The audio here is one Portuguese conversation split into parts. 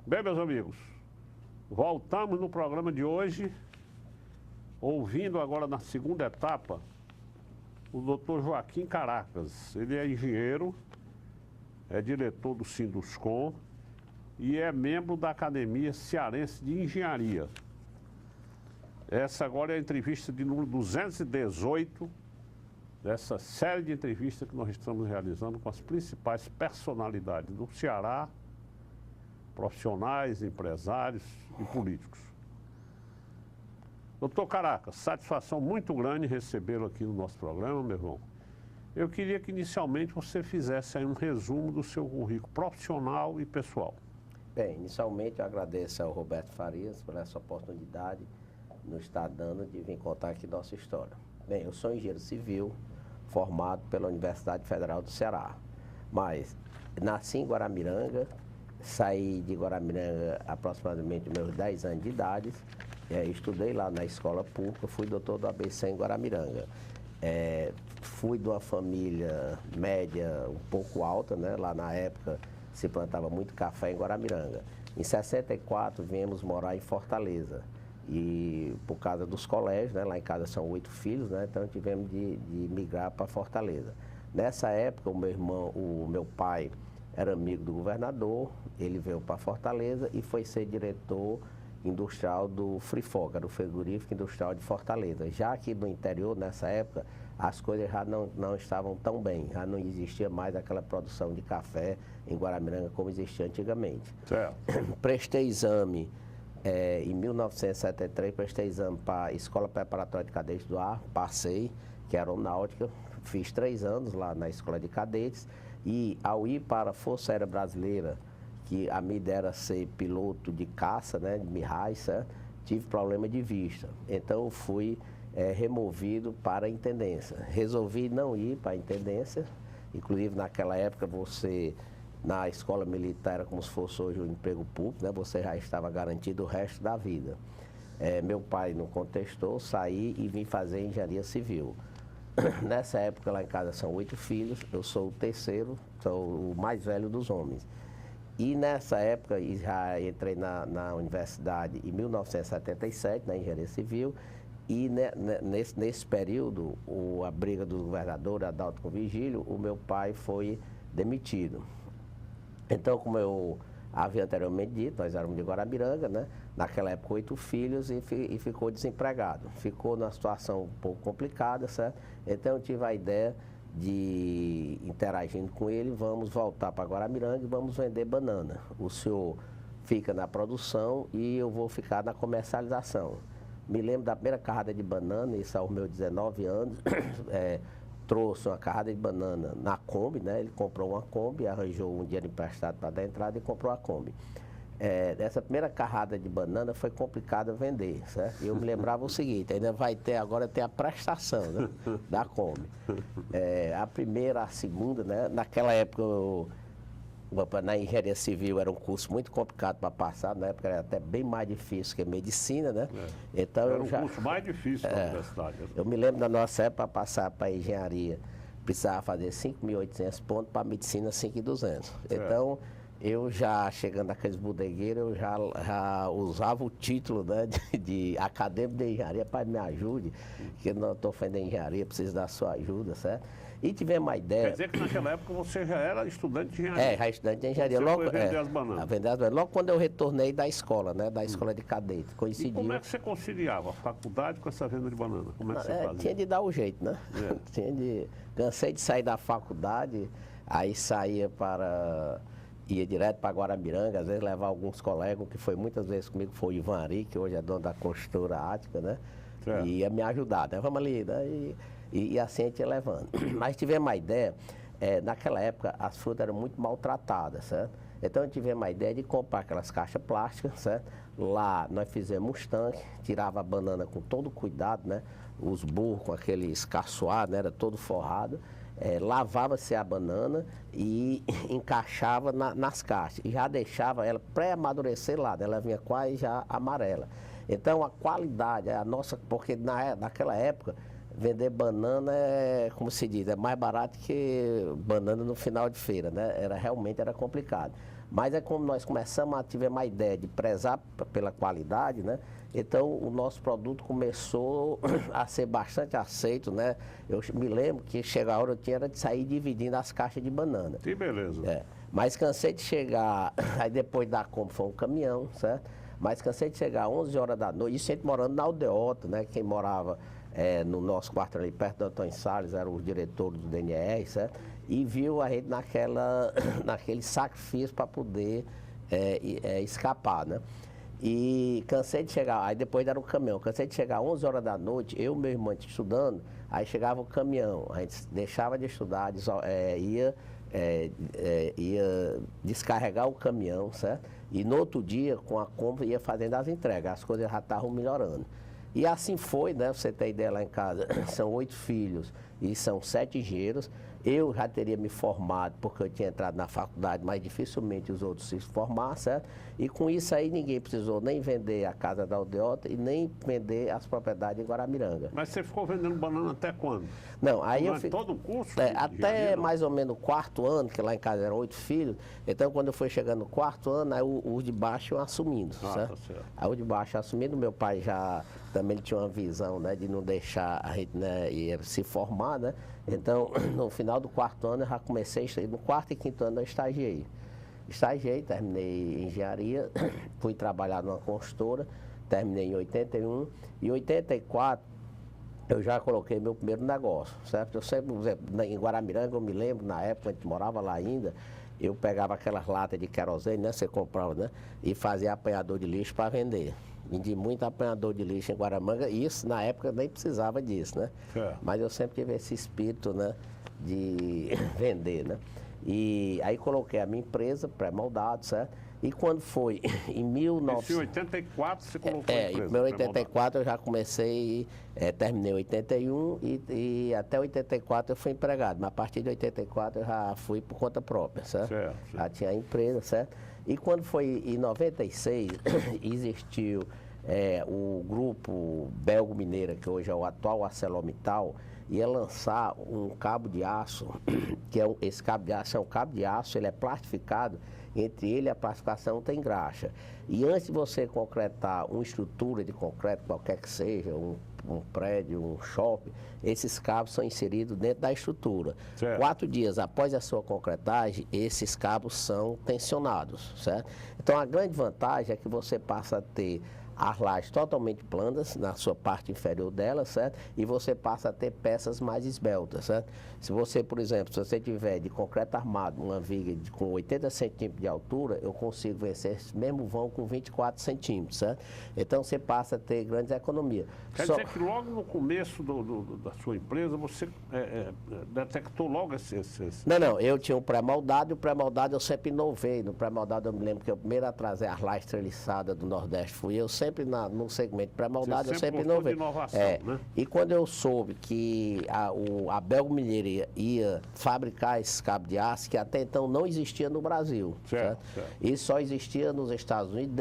Bem, meus amigos, voltamos no programa de hoje, ouvindo agora na segunda etapa o doutor Joaquim Caracas. Ele é engenheiro, é diretor do Sinduscom e é membro da Academia Cearense de Engenharia. Essa agora é a entrevista de número 218 dessa série de entrevistas que nós estamos realizando com as principais personalidades do Ceará, profissionais, empresários e políticos. Doutor Caracas, satisfação muito grande recebê-lo aqui no nosso programa, meu irmão. Eu queria que inicialmente você fizesse aí um resumo do seu currículo profissional e pessoal. Bem, inicialmente eu agradeço ao Roberto Farias por essa oportunidade que nos está dando de vir contar aqui nossa história. Bem, eu sou engenheiro civil, formado pela Universidade Federal do Ceará, mas nasci em Guaramiranga, saí de Guaramiranga aproximadamente meus 10 anos de idade, estudei lá na escola pública, fui doutor do ABC em Guaramiranga. Fui de uma família média um pouco alta, né? Lá na época se plantava muito café em Guaramiranga. Em 64 viemos morar em Fortaleza. E por causa dos colégios, né? Lá em casa são 8 filhos, né? Então tivemos de migrar para Fortaleza. Nessa época o meu pai era amigo do governador, ele veio para Fortaleza e foi ser diretor industrial do Frifoca, do frigorífico industrial de Fortaleza. Já que no interior, nessa época, as coisas já não estavam tão bem, já não existia mais aquela produção de café em Guaramiranga como existia antigamente. Certo. Prestei exame, em 1973, prestei exame para a Escola Preparatória de Cadetes do Ar, passei, que era aeronáutica, fiz 3 anos lá na Escola de Cadetes, e ao ir para a Força Aérea Brasileira, que a minha ideia era ser piloto de caça, né, de Mirage, tive problema de vista. Então eu fui removido para a intendência. Resolvi não ir para a intendência, inclusive naquela época você, na escola militar, era como se fosse hoje um emprego público, né, você já estava garantido o resto da vida. Meu pai não contestou, saí e vim fazer engenharia civil. Nessa época lá em casa são 8 filhos, eu sou o terceiro, sou o mais velho dos homens. E nessa época já entrei na universidade em 1977, na engenharia civil, e nesse período, a briga do governador Adalto com Vigílio, o meu pai foi demitido. Então, como eu havia anteriormente dito, nós éramos de Guaramiranga, né? Naquela época 8 filhos e ficou desempregado. Ficou numa situação um pouco complicada, certo? Então eu tive a ideia de, interagindo com ele, vamos voltar para Guaramiranga e vamos vender banana. O senhor fica na produção e eu vou ficar na comercialização. Me lembro da primeira carrada de banana, isso aos meus 19 anos, trouxe uma carrada de banana na Kombi, né? Ele comprou uma Kombi, arranjou um dinheiro emprestado para dar entrada e comprou a Kombi. Essa primeira carrada de banana foi complicada vender, certo? Eu me lembrava o seguinte, ainda vai ter, agora tem a prestação, né, da Kombi. A primeira, a segunda, né? Naquela época, na engenharia civil era um curso muito complicado para passar, na época era até bem mais difícil que medicina, né? Então, era um curso mais difícil da universidade. Eu me lembro da nossa época, para passar para a engenharia, precisava fazer 5.800 pontos, para a medicina 5.200. Então, eu já, chegando naqueles bodegueiros, eu já usava o título, né, de acadêmico de engenharia, para me ajude, que eu não estou fazendo engenharia, preciso da sua ajuda, certo? E tivemos uma ideia... Quer dizer que naquela época você já era estudante de engenharia? Já estudante de engenharia. Você logo, foi vender as bananas? Vender as bananas. Logo quando eu retornei da escola, né, da escola de cadete, coincidiu... E como é que você conciliava a faculdade com essa venda de banana? Como é que você fazia? Tinha de dar o jeito, né? Cansei de sair da faculdade, aí ia direto para Guaramiranga, às vezes levar alguns colegas, que foi muitas vezes comigo, foi o Ivan Ari, que hoje é dono da construtora Ática, né? Certo. E ia me ajudar, né? Vamos ali, né? E assim a gente ia levando. Mas tivemos uma ideia, naquela época as frutas eram muito maltratadas, certo? Então tivemos a ideia de comprar aquelas caixas plásticas, certo? Lá nós fizemos um estanque, tirava a banana com todo cuidado, né? Os burros com aqueles caçoados, né? Era todo forrado. Lavava-se a banana e encaixava nas caixas. E já deixava ela pré-amadurecer lá, né? Ela vinha quase já amarela. Então a qualidade, a nossa, porque naquela época, vender banana como se diz, é mais barato que banana no final de feira, né? Realmente era complicado. Mas é como nós começamos a ter uma ideia de prezar pela qualidade, né? Então, o nosso produto começou a ser bastante aceito, né? Eu me lembro que chega a hora eu tinha de sair dividindo as caixas de banana. Que beleza. É, mas cansei de chegar, aí depois da compra foi um caminhão, certo? Mas cansei de chegar às 11 horas da noite, isso sempre morando na Aldeota, né? Quem morava no nosso quarto ali perto do Antônio Salles, era o diretor do DNR, certo? E viu a gente naquele sacrifício para poder escapar, né? E cansei de chegar, aí depois era o caminhão, cansei de chegar às 11 horas da noite, eu e meu irmão estudando, aí chegava o caminhão, a gente deixava de estudar, ia descarregar o caminhão, certo? E no outro dia, com a compra, ia fazendo as entregas, as coisas já estavam melhorando. E assim foi, né? Você tem ideia lá em casa, são 8 filhos e são 7 engenheiros. Eu já teria me formado porque eu tinha entrado na faculdade, mas dificilmente os outros se formaram, certo? E com isso aí ninguém precisou nem vender a casa da Aldeota e nem vender as propriedades em Guaramiranga. Mas você ficou vendendo banana até quando? Não, aí eu todo o curso? até mais ou menos o 4º ano, que lá em casa eram 8 filhos. Então, quando eu fui chegando no 4º ano, aí os de baixo iam assumindo, certo? Tá certo. Aí o de baixo assumindo, meu pai já também tinha uma visão, né, de não deixar a gente, né, se formar, né? Então, no final do 4º ano, eu já comecei, no 4º e 5º ano eu estagiei. Estagiei, terminei engenharia, fui trabalhar numa construtora, terminei em 81. Em 84, eu já coloquei meu primeiro negócio, certo? Eu sempre, em Guaramiranga, eu me lembro, na época, a gente morava lá ainda, eu pegava aquelas latas de querosene, né? Você comprava, né? E fazia apanhador de lixo para vender. Vendi muito apanhador de lixo em Guaramanga, e isso, na época, nem precisava disso, né? Mas eu sempre tive esse espírito, né? De vender, né? E aí coloquei a minha empresa, pré-moldado, certo? E quando foi em 1984 você colocou a empresa? Em 1984 eu já comecei, terminei em 81 e até 84 eu fui empregado. Mas a partir de 84 eu já fui por conta própria, certo? Já tinha a empresa, certo? E quando foi em 96, existiu o grupo Belgo Mineira, que hoje é o atual ArcelorMittal, ia lançar um cabo de aço, que esse cabo de aço é um cabo de aço, ele é plastificado, entre ele e a plastificação tem graxa. E antes de você concretar uma estrutura de concreto, qualquer que seja, um prédio, um shopping, esses cabos são inseridos dentro da estrutura. Certo. 4 dias após a sua concretagem, esses cabos são tensionados, certo? Então, a grande vantagem é que você passa a ter as lajes totalmente planas na sua parte inferior dela, certo? E você passa a ter peças mais esbeltas, certo? Se você, por exemplo, se você tiver de concreto armado uma viga com 80 centímetros de altura, eu consigo vencer esse mesmo vão com 24 centímetros, certo? Então você passa a ter grandes economias. Quer dizer que logo no começo da sua empresa você detectou logo esse... Não, eu tinha um pré-moldado e o pré-moldado eu sempre inovei. No pré-moldado eu me lembro que eu primeiro a trazer as lajes treliçadas do Nordeste fui eu, sempre no segmento pré-moldado eu sempre inovei. Né? E quando eu soube que a Belgo Mineira ia fabricar esses cabos de aço, que até então não existia no Brasil, certo? E só existia nos Estados Unidos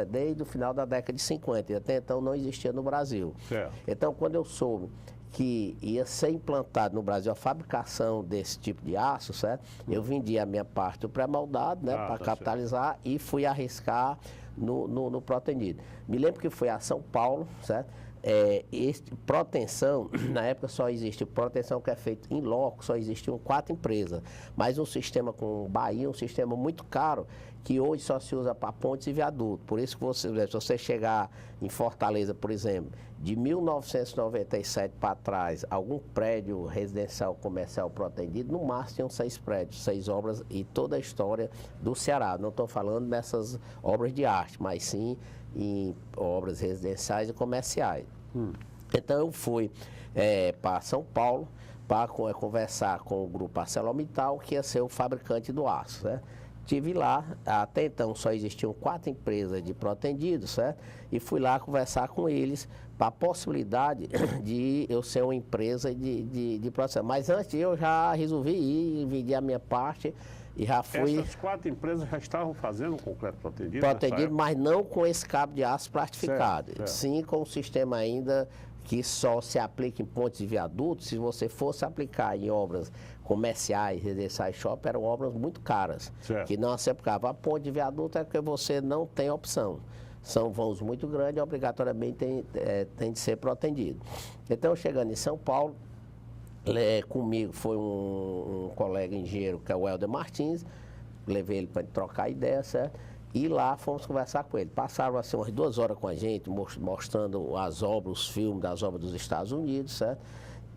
desde o final da década de 50, e até então não existia no Brasil. Certo. Então, quando eu soube que ia ser implantado no Brasil a fabricação desse tipo de aço, certo? Eu vendi a minha parte do pré-moldado, né, para capitalizar, e fui arriscar no protendido. Me lembro que foi a São Paulo, certo? Proteção, na época só existe proteção que é feito em loco, só existiam 4 empresas, mas um sistema com Bahia, um sistema muito caro, que hoje só se usa para pontes e viadutos. Por isso que se você chegar em Fortaleza, por exemplo, de 1997 para trás, algum prédio residencial comercial protegido, no máximo tinham 6 prédios, 6 obras e toda a história do Ceará. Não estou falando dessas obras de arte, mas sim em obras residenciais e comerciais. Então eu fui para São Paulo para conversar com o grupo ArcelorMittal, que ia ser o fabricante do aço, né? Estive lá, até então só existiam 4 empresas de protendido, certo? E fui lá conversar com eles para a possibilidade de eu ser uma empresa de proteção. Mas antes eu já resolvi ir, vendi a minha parte e já fui... Essas 4 empresas já estavam fazendo concreto protendido? Protendido, mas não com esse cabo de aço plastificado. Certo. Sim com o sistema ainda que só se aplica em pontes e viadutos. Se você fosse aplicar em obras comerciais, residenciais, shopping, eram obras muito caras, certo, que não se aplicava. A ponte de viaduto é porque você não tem opção. São voos muito grandes, obrigatoriamente tem de ser protendido. Então, chegando em São Paulo, comigo foi um colega engenheiro, que é o Helder Martins, levei ele para trocar ideia, certo? E lá fomos conversar com ele. Passaram assim, umas 2 horas com a gente, mostrando as obras, os filmes das obras dos Estados Unidos, certo?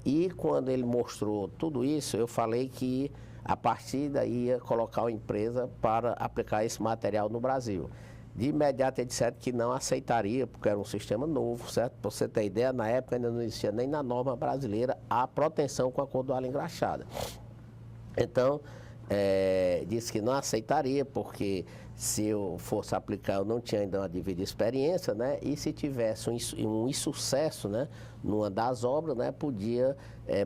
E quando ele mostrou tudo isso, eu falei que a partir daí ia colocar uma empresa para aplicar esse material no Brasil. De imediato ele disse que não aceitaria, porque era um sistema novo, certo? Para você ter ideia, na época ainda não existia nem na norma brasileira a proteção com a cordoalha engraxada. Então, disse que não aceitaria, porque se eu fosse aplicar, eu não tinha ainda uma devida experiência, né? E se tivesse um insucesso, né, numa das obras, né, podia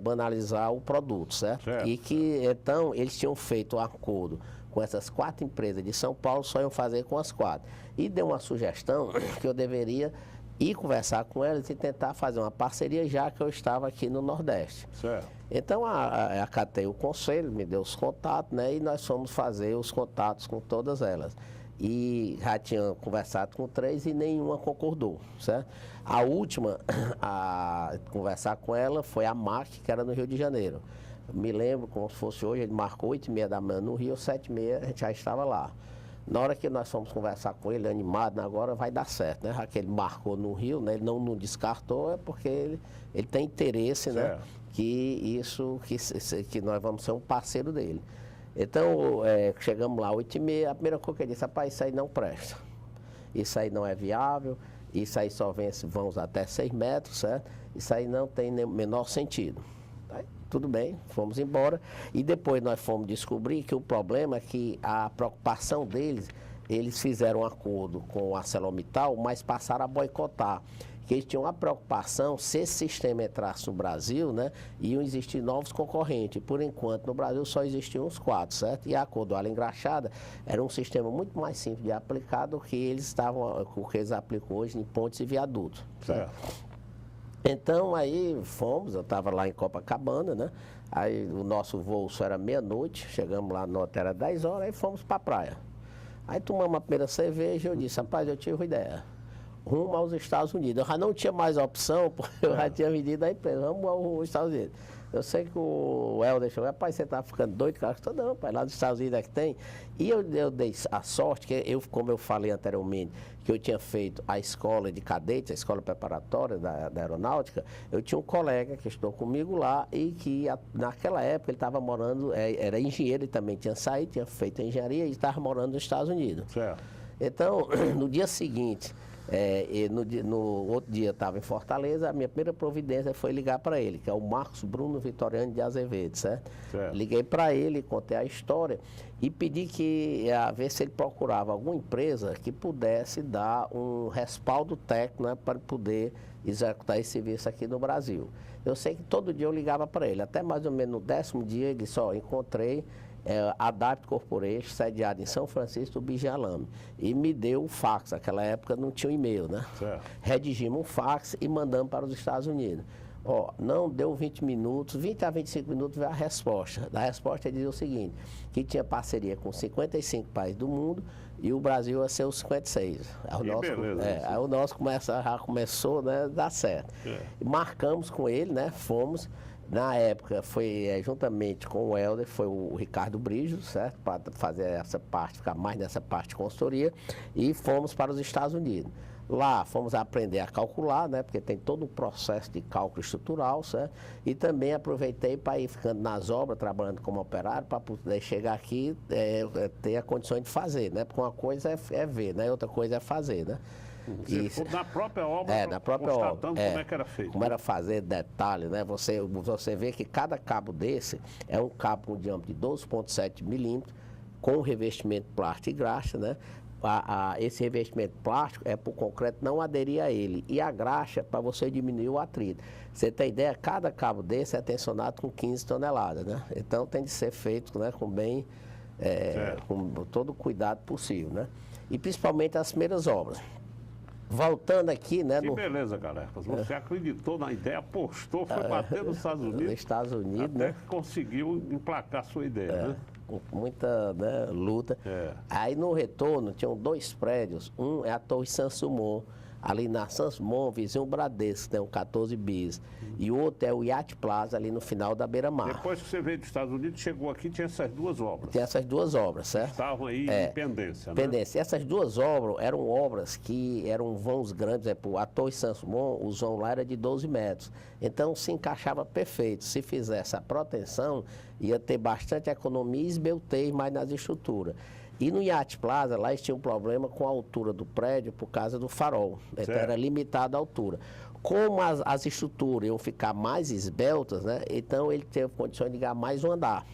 banalizar o produto, certo? E que, então, eles tinham feito um acordo com essas 4 empresas de São Paulo, só iam fazer com as 4. E deu uma sugestão que eu deveria ir conversar com elas e tentar fazer uma parceria, já que eu estava aqui no Nordeste. certo. Então, acatei o conselho, me deu os contatos, né? E nós fomos fazer os contatos com todas elas. E já tinha conversado com 3 e nenhuma concordou, certo? A última a conversar com ela foi a MAC, que era no Rio de Janeiro. Me lembro como se fosse hoje, ele marcou 8h30 da manhã no Rio, 7h30 a gente já estava lá. Na hora que nós fomos conversar com ele, animado, agora vai dar certo, né? Já que ele marcou no Rio, né? Ele não descartou, é porque ele tem interesse, né? Que nós vamos ser um parceiro dele. Então, chegamos lá 8h30, a primeira coisa que ele disse, rapaz, isso aí não presta. Isso aí não é viável, isso aí só vence vãos até 6 metros, certo? Isso aí não tem o menor sentido. Aí, tudo bem, fomos embora. E depois nós fomos descobrir que o problema é que a preocupação deles, eles fizeram um acordo com a ArcelorMittal, mas passaram a boicotar. Que eles tinham uma preocupação, se esse sistema entrasse no Brasil, né, iam existir novos concorrentes. Por enquanto, no Brasil só existiam uns 4, certo? E a cordoalha engraxada era um sistema muito mais simples de aplicar do que eles aplicam hoje em pontes e viadutos, certo? Então, aí fomos, eu estava lá em Copacabana, né? Aí o nosso voo só era meia-noite, chegamos lá no hotel, era 10 horas, aí fomos para a praia. Aí tomamos a primeira cerveja e eu disse, rapaz, eu tive uma ideia. Rumo aos Estados Unidos. Eu já não tinha mais opção, porque eu já tinha vendido a empresa. Vamos aos Estados Unidos. Eu sei que o Helder falou, rapaz, você está ficando doido? Cara, eu não, pai, lá nos Estados Unidos é que tem. E eu dei a sorte, que como eu falei anteriormente, que eu tinha feito a escola de cadetes, a escola preparatória da aeronáutica, eu tinha um colega que estudou comigo lá e que naquela época ele estava morando, era engenheiro, ele também tinha saído, tinha feito engenharia e estava morando nos Estados Unidos. Certo. Então, no dia seguinte, no outro dia eu estava em Fortaleza, a minha primeira providência foi ligar para ele, que é o Marcos Bruno Vitoriano de Azevedo, certo? Liguei para ele, contei a história e pedi a ver se ele procurava alguma empresa que pudesse dar um respaldo técnico, né, para poder executar esse serviço aqui no Brasil. Eu sei que todo dia eu ligava para ele, até mais ou menos no 10º dia ele disse, encontrei a Adapt Corporation, sediada em São Francisco do Bijalame, e me deu o fax. Naquela época não tinha e-mail, né? Redigimos um fax e mandamos para os Estados Unidos. Não deu 20 minutos, 20 a 25 minutos veio a resposta. Da resposta ele dizia o seguinte, que tinha parceria com 55 países do mundo e o Brasil ia ser os 56. Aí o nosso já começou, né, a dar certo. Marcamos com ele, né, fomos. Na época, foi juntamente com o Helder, foi o Ricardo Brijo, certo? Para fazer essa parte, ficar mais nessa parte de consultoria, e fomos para os Estados Unidos. Lá fomos aprender a calcular, né? Porque tem todo um processo de cálculo estrutural, certo? E também aproveitei para ir ficando nas obras, trabalhando como operário, para poder chegar aqui ter a condição de fazer, né? Porque uma coisa é ver, né? Outra coisa é fazer, né? Na própria obra, na própria obra, como é que era feito. Como era fazer detalhe, né? Você vê que cada cabo desse é um cabo com diâmetro de 12,7 milímetros, com revestimento plástico e graxa, né? Esse revestimento plástico é para o concreto não aderir a ele. E a graxa para você diminuir o atrito. Você tem ideia, cada cabo desse é tensionado com 15 toneladas, né? Então tem de ser feito, né, com com todo o cuidado possível, né? E principalmente as primeiras obras. Voltando aqui, né? Que beleza, Carecas. Você acreditou na ideia, apostou, foi bater nos Estados Unidos. Nos Estados Unidos, até né? que conseguiu emplacar a sua ideia, né? Com muita, né, luta. Aí no retorno tinham 2 prédios. Um é a Torre Sansumon, ali na Sansumon, vizinho Bradesco, tem um 14 bis. E o outro é o Yacht Plaza, ali no final da beira-mar. Depois que você veio dos Estados Unidos, chegou aqui, tinha essas 2 obras. Tem essas 2 obras, certo? Estavam aí em pendência, né? Pendência. Essas 2 obras eram obras que eram vãos grandes. A Torre Sansumon, o vão lá era de 12 metros. Então se encaixava perfeito. Se fizesse a proteção, ia ter bastante economia e esbeltei mais nas estruturas. E no Yacht Plaza, lá eles tinham um problema com a altura do prédio por causa do farol. Então era limitada a altura. Como as estruturas iam ficar mais esbeltas, né? Então ele teve condições de ganhar mais um andar.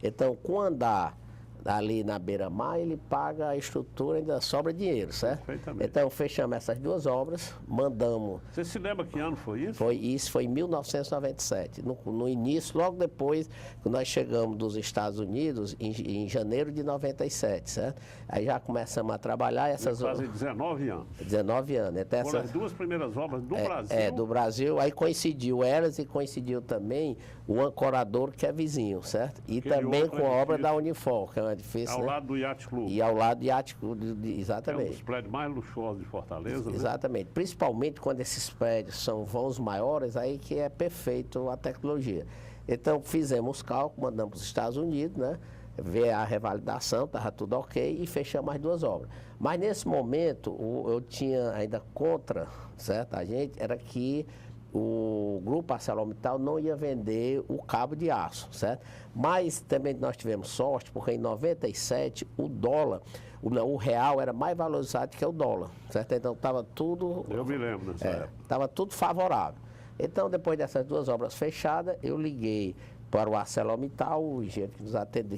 Então, com o andar ali na beira-mar, ele paga a estrutura, ainda sobra dinheiro, certo? Então, fechamos essas 2 obras, mandamos... Você se lembra que ano foi isso? Foi em 1997. No início, logo depois que nós chegamos dos Estados Unidos, em janeiro de 97, certo? Aí já começamos a trabalhar essas obras. Fazem 19 anos. 19 anos. Então, foram as 2 primeiras obras do Brasil. Do Brasil. Aí coincidiu elas e coincidiu também o ancorador, que é vizinho, certo? E também com a obra da Unifor, que é uma edifício, ao lado do Yacht Club. E ao lado do Yacht Club, exatamente. É um dos prédios mais luxuosos de Fortaleza, exatamente. Né? Principalmente quando esses prédios são vãos maiores, aí que é perfeito a tecnologia. Então, fizemos os cálculos, mandamos para os Estados Unidos, né? Ver a revalidação, estava tudo ok, e fechamos as 2 obras. Mas, nesse momento, eu tinha ainda contra, certo? A gente, era que o grupo ArcelorMittal não ia vender o cabo de aço, certo? Mas também nós tivemos sorte, porque em 97 o dólar, o real era mais valorizado que o dólar, certo? Então estava tudo... Eu me lembro dessa época. Estava tudo favorável. Então, depois dessas 2 obras fechadas, eu liguei para o ArcelorMittal, o engenheiro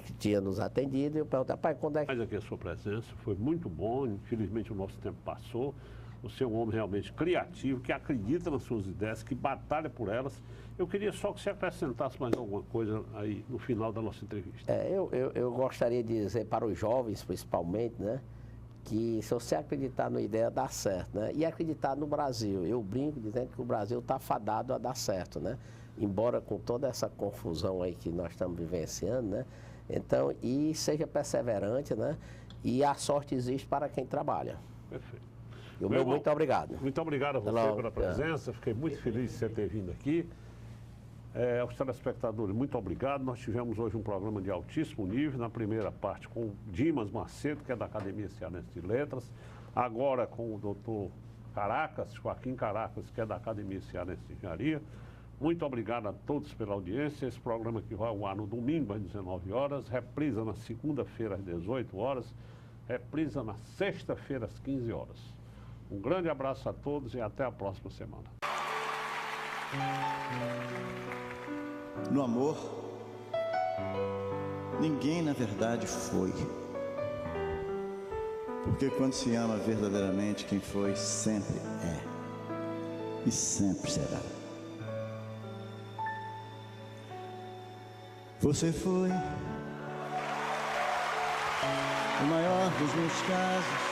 que tinha nos atendido, e eu perguntei, pai, quando é que... Mas aqui a sua presença foi muito bom, infelizmente o nosso tempo passou. Você é um homem realmente criativo, que acredita nas suas ideias, que batalha por elas. Eu queria só que você acrescentasse mais alguma coisa aí no final da nossa entrevista. Eu gostaria de dizer para os jovens, principalmente, né, que se você acreditar numa ideia, dá certo, né? E acreditar no Brasil. Eu brinco dizendo que o Brasil está fadado a dar certo, né? Embora com toda essa confusão aí que nós estamos vivenciando, né? Então, e seja perseverante, né? E a sorte existe para quem trabalha. Perfeito. Muito obrigado. Muito obrigado a você pela presença. Fiquei muito feliz de você ter vindo aqui. Aos telespectadores, muito obrigado. Nós tivemos hoje um programa de altíssimo nível. Na primeira parte com o Dimas Macedo, que é da Academia Cearense de Letras. Agora com o doutor Caracas, Joaquim Caracas, que é da Academia Cearense de Engenharia. Muito obrigado a todos pela audiência. Esse programa que vai ao ar no domingo às 19 horas, reprisa na segunda-feira às 18 horas, reprisa na sexta-feira às 15 horas. Um grande abraço a todos e até a próxima semana. No amor, ninguém na verdade foi. Porque quando se ama verdadeiramente, quem foi sempre é e sempre será. Você foi o maior dos meus casos,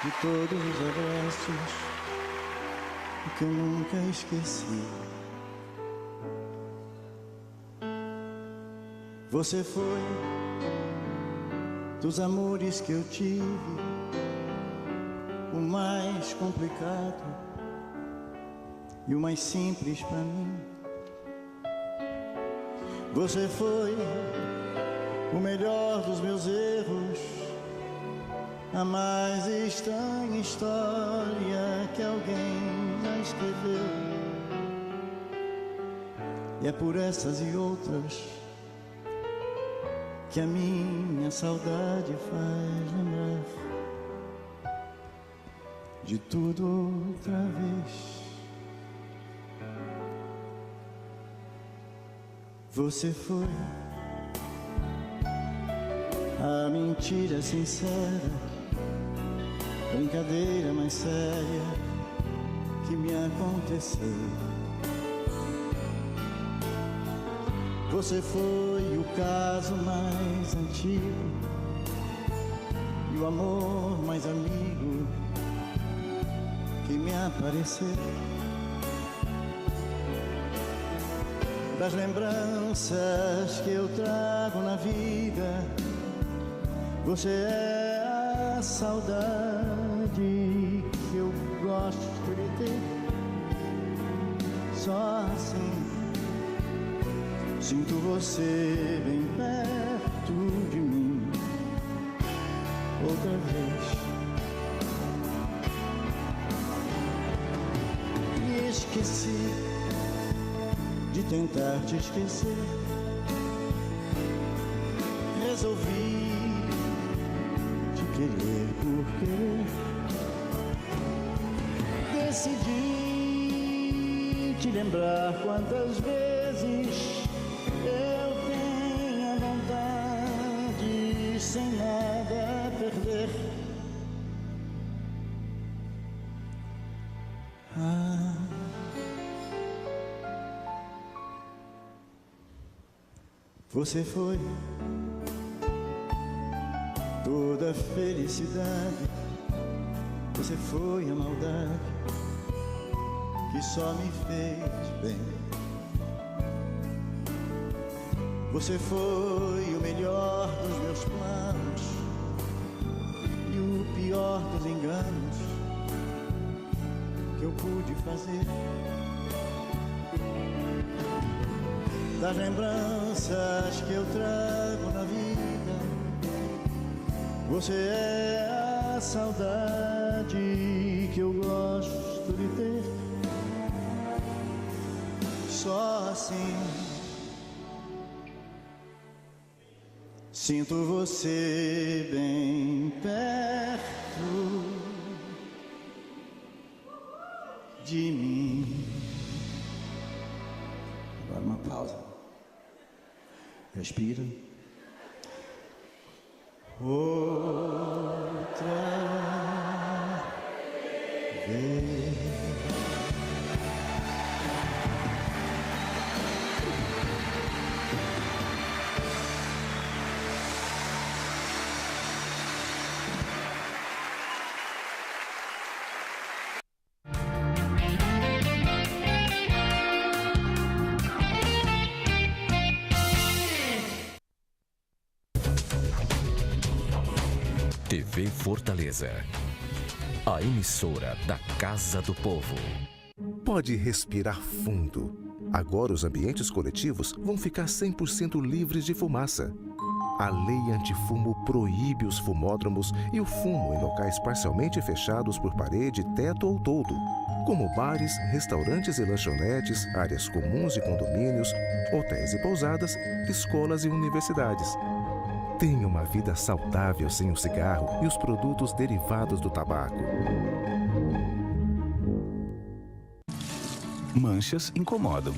de todos os abraços, o que eu nunca esqueci. Você foi dos amores que eu tive, o mais complicado e o mais simples pra mim. Você foi o melhor dos meus erros, a mais estranha história que alguém já escreveu. E é por essas e outras que a minha saudade faz lembrar de tudo outra vez. Você foi a mentira sincera, brincadeira mais séria que me aconteceu. Você foi o caso mais antigo e o amor mais amigo que me apareceu, das lembranças que eu trago na vida. Você é a saudade que eu gosto de ter. Só assim sinto você bem perto de mim outra vez. Me esqueci de tentar te esquecer. Resolvi te querer por querer. Decidi te lembrar quantas vezes eu tenho vontade sem nada a perder. Você foi toda a felicidade, você foi a maldade que só me fez bem. Você foi o melhor dos meus planos e o pior dos enganos que eu pude fazer. Das lembranças que eu trago na vida, você é a saudade que eu gosto de ter. Só assim sinto você bem perto de mim. Agora uma pausa. Respira. Outra vez. TV Fortaleza, a emissora da Casa do Povo. Pode respirar fundo. Agora os ambientes coletivos vão ficar 100% livres de fumaça. A lei antifumo proíbe os fumódromos e o fumo em locais parcialmente fechados por parede, teto ou toldo, como bares, restaurantes e lanchonetes, áreas comuns de condomínios, hotéis e pousadas, escolas e universidades. Tenha uma vida saudável sem o cigarro e os produtos derivados do tabaco. Manchas incomodam.